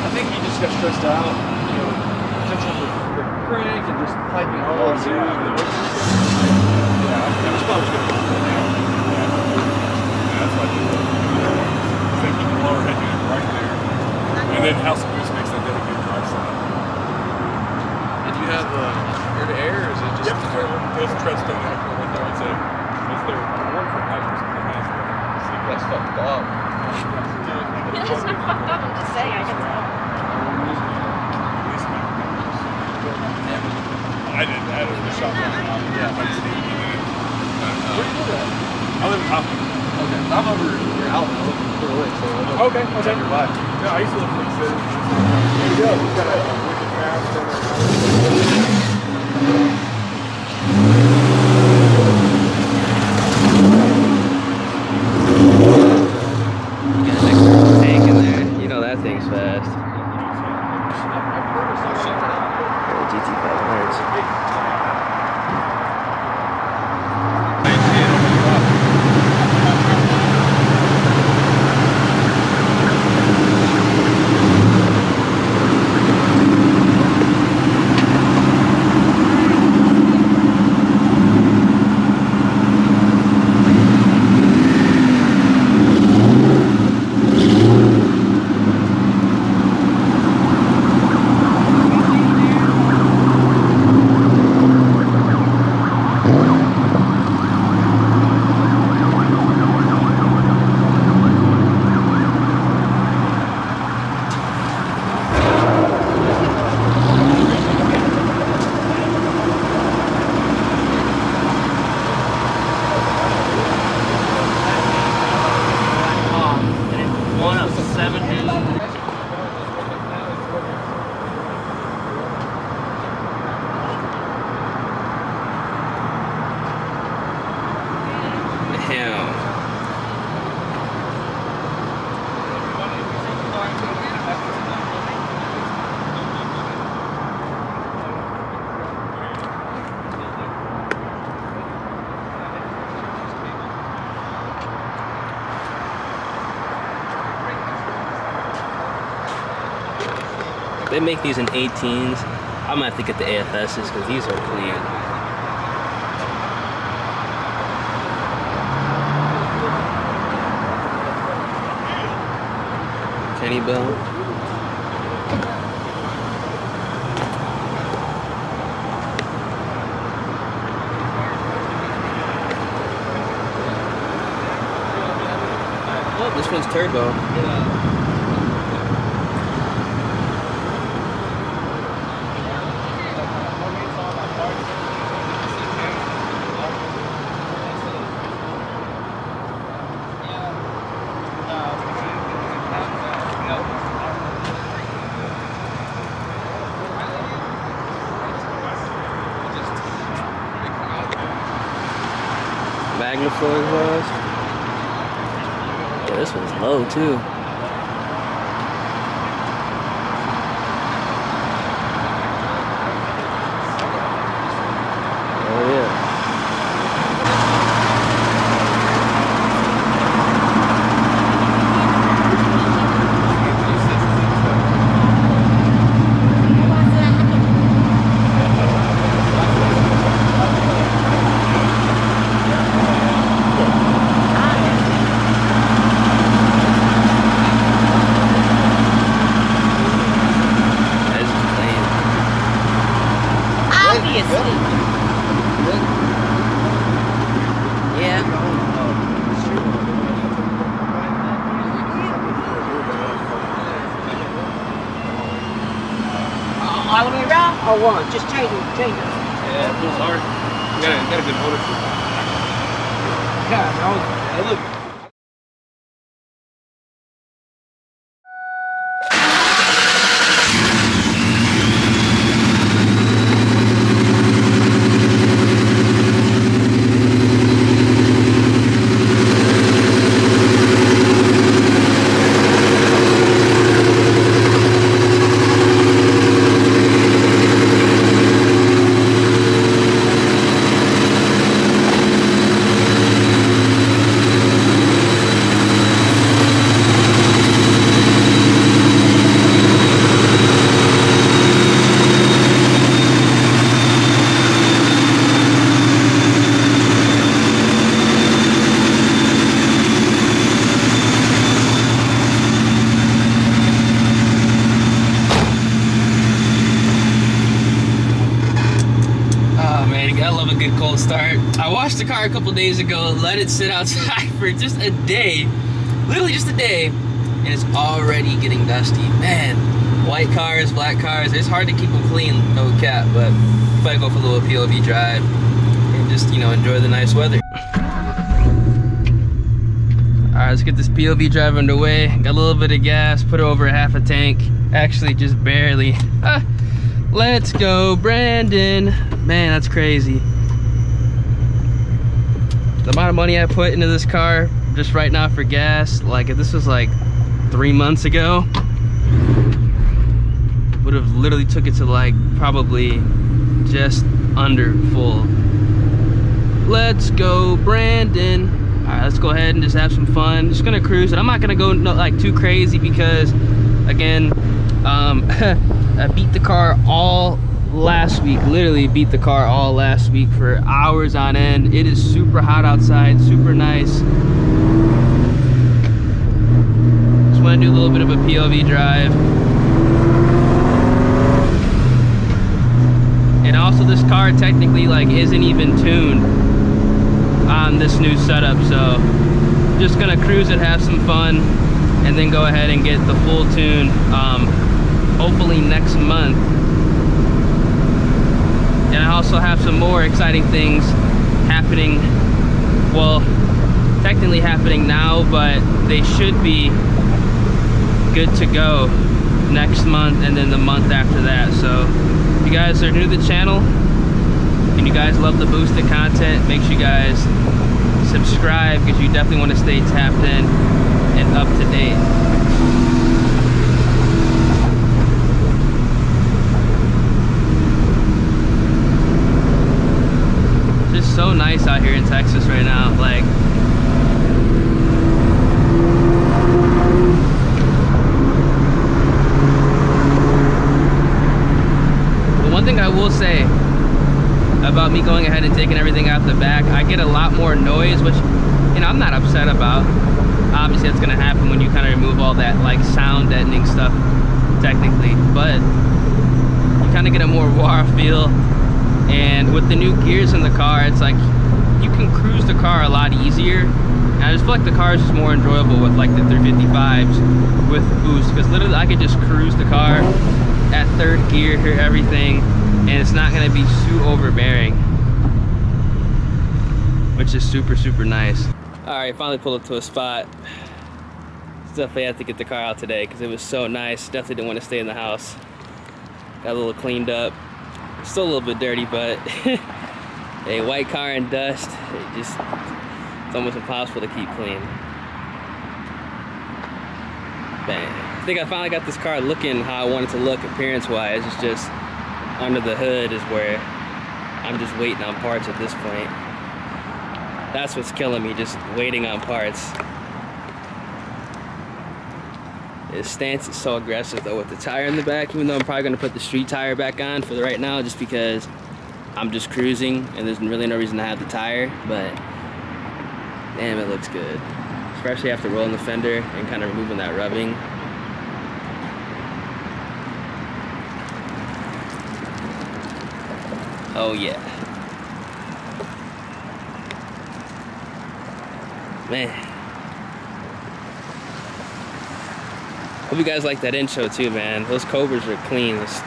I think he just got stressed out, you know, potential for crank and just piping hard. Yeah, that's probably good. That's like thinking the lower head unit right there. And then House of Boost makes that dedicated drive side. And you have air to air, or is it just There's a Treadstone intercooler right there. It's their one for hydros in the house. That's fucked up. It's not fucked up, I'm just saying, I can tell. I didn't have it in the shop right now. Yeah. I just didn't need it. Where do you live at? I live in Hoffman. Okay. I'm over your outlet. I live in Pulley, so I know Okay. your life. Yeah, I used to live in Big City. There you go. We've got a wicked fast down there. Thing's fast. GT 500s. They make these in 18s. I'm gonna have to get the AFSs because these are clean. Kenny Bell. Oh, this one's turbo. Magniflow exhaust. Yeah, this one's low too. Oh yeah. All the way around or one? Just change it. Yeah, it feels hard. You got a good motor for that. Yeah, no. Hey, look. washed the car a couple days ago, let it sit outside for just a day, literally just a day, and it's already getting dusty. Man, white cars, black cars, it's hard to keep them clean, no cap, but if I go for a little POV drive and just, you know, enjoy the nice weather. All right, let's get this POV drive underway. Got a little bit of gas, put over half a tank. Actually, just barely. Let's go, Brandon. Man, that's crazy. The amount of money I put into this car just right now for gas, like if this was like 3 months ago, would have literally took it to like probably just under full. Let's go, Brandon. All right, let's go ahead and just have some fun. Just gonna cruise it. I'm not gonna go like too crazy because, again, I beat the car all last week. Literally beat the car all last week for hours on end. It is super hot outside, super nice. Just want to do a little bit of a POV drive. And also, this car technically like isn't even tuned on this new setup, so just gonna cruise it, have some fun, and then go ahead and get the full tune hopefully next month. And I also have some more exciting things happening, well, technically happening now, but they should be good to go next month and then the month after that. So if you guys are new to the channel and you guys love the boosted content, make sure you guys subscribe, because you definitely want to stay tapped in and up to date. It's just so nice out here in Texas right now. Like, the one thing I will say about me going ahead and taking everything out the back, I get a lot more noise, which, you know, I'm not upset about. Obviously that's gonna happen when you kind of remove all that like sound deadening stuff technically, but you kind of get a more raw feel. And with the new gears in the car, it's like you can cruise the car a lot easier. And I just feel like the car is just more enjoyable with like the 355s with boost, because literally I could just cruise the car at third gear, hear everything, and it's not gonna be too overbearing, which is super, super nice. All right, finally pulled up to a spot. Definitely had to get the car out today because it was so nice. Definitely didn't want to stay in the house. Got a little cleaned up. Still a little bit dirty, but a white car and dust, it's almost impossible to keep clean. Bang. I think I finally got this car looking how I wanted to look appearance-wise. It's just under the hood is where I'm just waiting on parts at this point. That's what's killing me, just waiting on parts. His stance is so aggressive though with the tire in the back, even though I'm probably gonna put the street tire back on for the right now just because I'm just cruising and there's really no reason to have the tire, but damn, it looks good. Especially after rolling the fender and kind of removing that rubbing. Oh yeah. Man. Hope you guys like that intro too, man. Those Cobras are clean. Those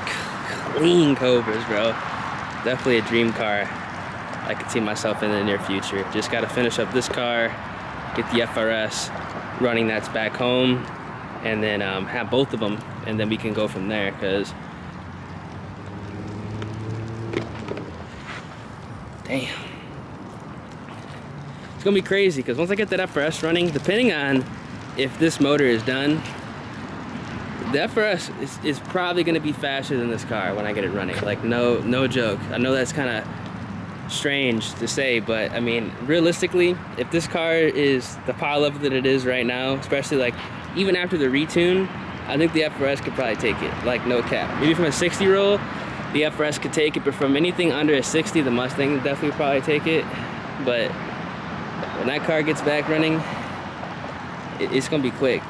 clean Cobras, bro. Definitely a dream car I could see myself in the near future. Just gotta finish up this car, get the FRS running that's back home, and then have both of them, and then we can go from there, because damn. It's gonna be crazy, because once I get that FRS running, depending on if this motor is done, the FRS is probably gonna be faster than this car when I get it running. Like, no joke. I know that's kind of strange to say, but I mean, realistically, if this car is the power level that it is right now, especially like even after the retune, I think the FRS could probably take it, like no cap. Maybe from a 60 roll, the FRS could take it, but from anything under a 60, the Mustang would definitely probably take it. But when that car gets back running, it's gonna be quick.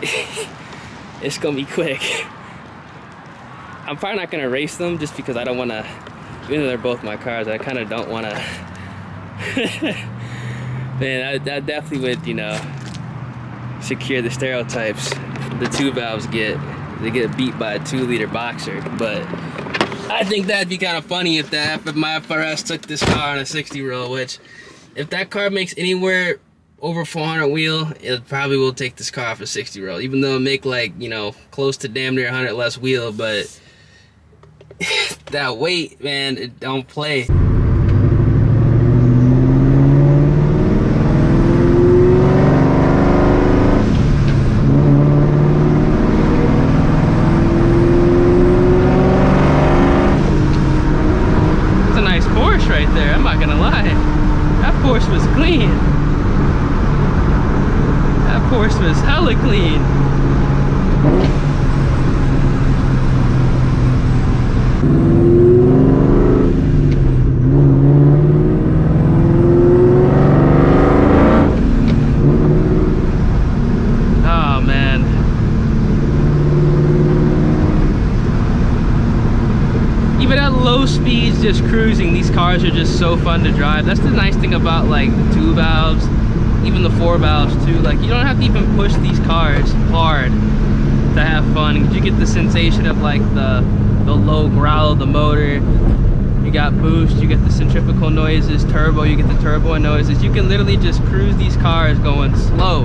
It's gonna be quick. I'm probably not gonna race them just because I don't wanna, even though they're both my cars, I kinda don't wanna Man, I definitely would, you know, secure the stereotypes the 2 valves get. They get beat by a 2-liter boxer, but I think that'd be kind of funny if my FRS took this car on a 60 roll, which if that car makes anywhere over 400 wheel, it probably will take this car off a 60 roll, even though it make like, you know, close to damn near 100 less wheel, but that weight, man, it don't play. Right there, I'm not gonna lie. That Porsche was clean. That Porsche was hella clean. Oh man. Even at low speeds, just cruising, these cars are just so fun to drive. That's the nice thing about like the 2 valves, even the 4 valves too. Like you don't have to even push these cars hard to have fun. You get the sensation of like the low growl of the motor. You got boost, you get the centrifugal noises, turbo, you get the turbo noises. You can literally just cruise these cars going slow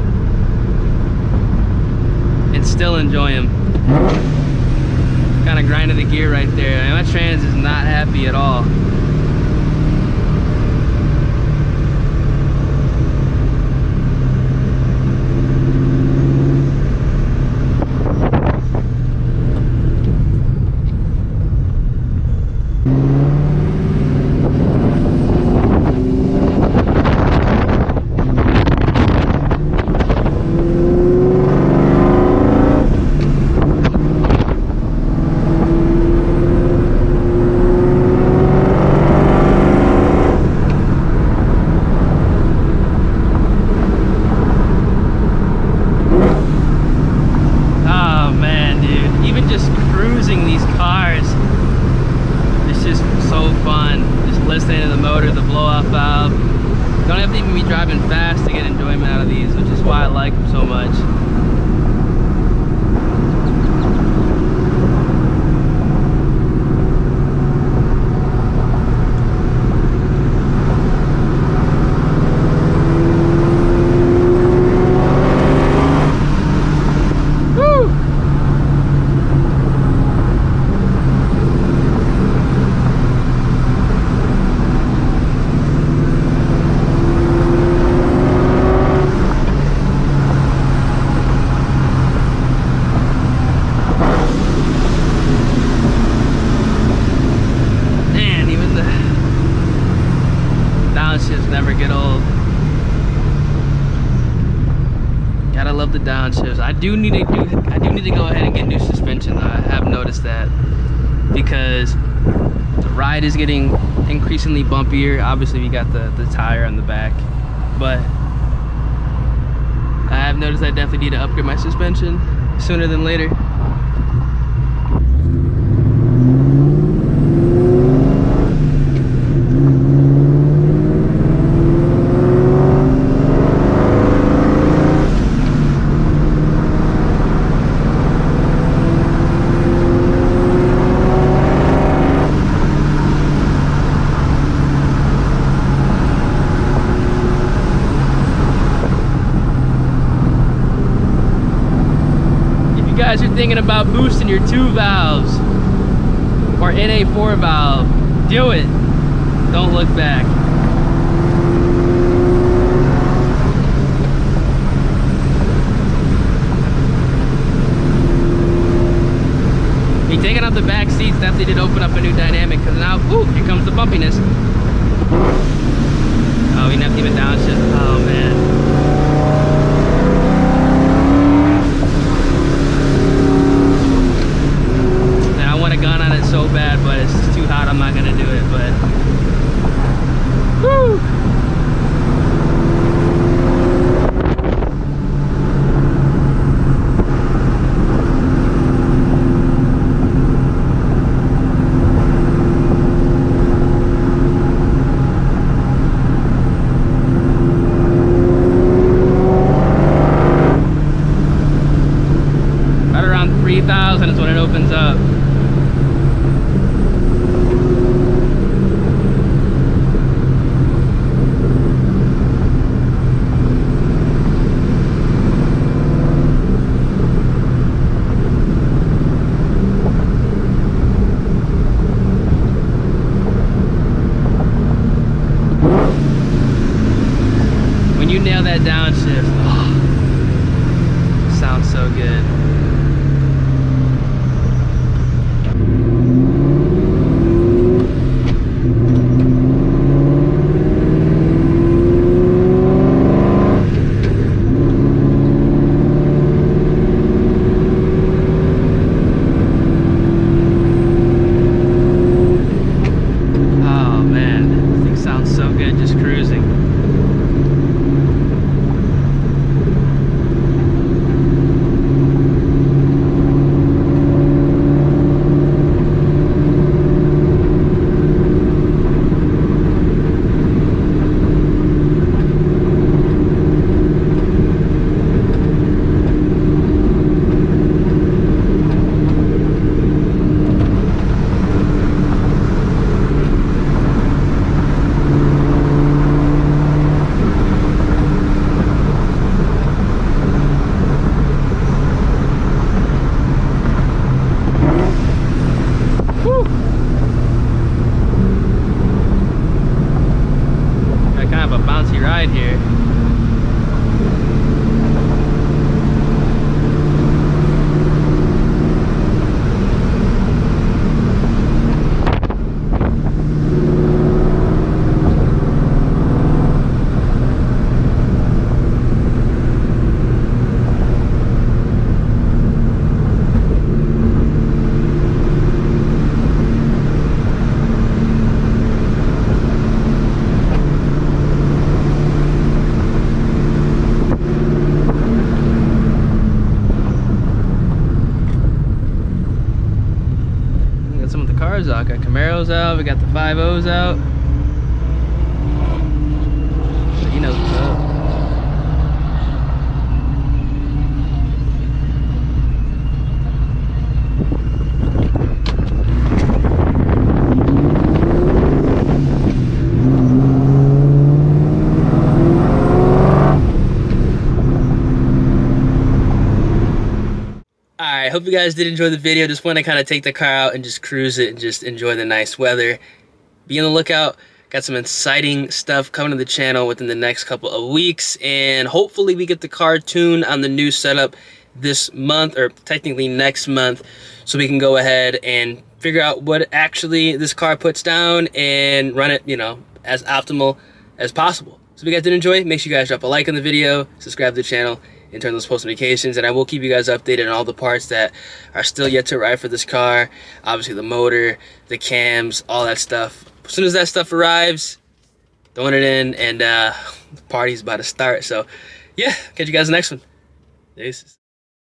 and still enjoy them. Kind of grinded the gear right there. And my trans is not happy at all. The downshifts. I do need to go ahead and get new suspension though. I have noticed that because the ride is getting increasingly bumpier. Obviously we got the tire on the back, but I have noticed I definitely need to upgrade my suspension sooner than later. You're thinking about boosting your 2 valves or NA 4 valve, do it. Don't look back. Me taking out the back seats definitely did open up a new dynamic because now, ooh, here comes the bumpiness. Oh, we didn't have to even downshift. Oh man. Gun on it so bad, but it's just too hot. I'm not gonna do it, but woo! nail that downshift. Oh, sounds so good. Ride here. Out. Got Camaros out, we got the 5.0s out. He knows what's up. I hope you guys did enjoy the video. Just want to kind of take the car out and just cruise it and just enjoy the nice weather. Be on the lookout. Got some exciting stuff coming to the channel within the next couple of weeks, and hopefully we get the car tuned on the new setup this month, or technically next month, so we can go ahead and figure out what actually this car puts down and run it, you know, as optimal as possible. So if you guys did enjoy, make sure you guys drop a like on the video, subscribe to the channel, and turn those post notifications, and I will keep you guys updated on all the parts that are still yet to arrive for this car. Obviously the motor, the cams, all that stuff. As soon as that stuff arrives, throwing it in, and the party's about to start. So yeah, catch you guys in the next one. Peace.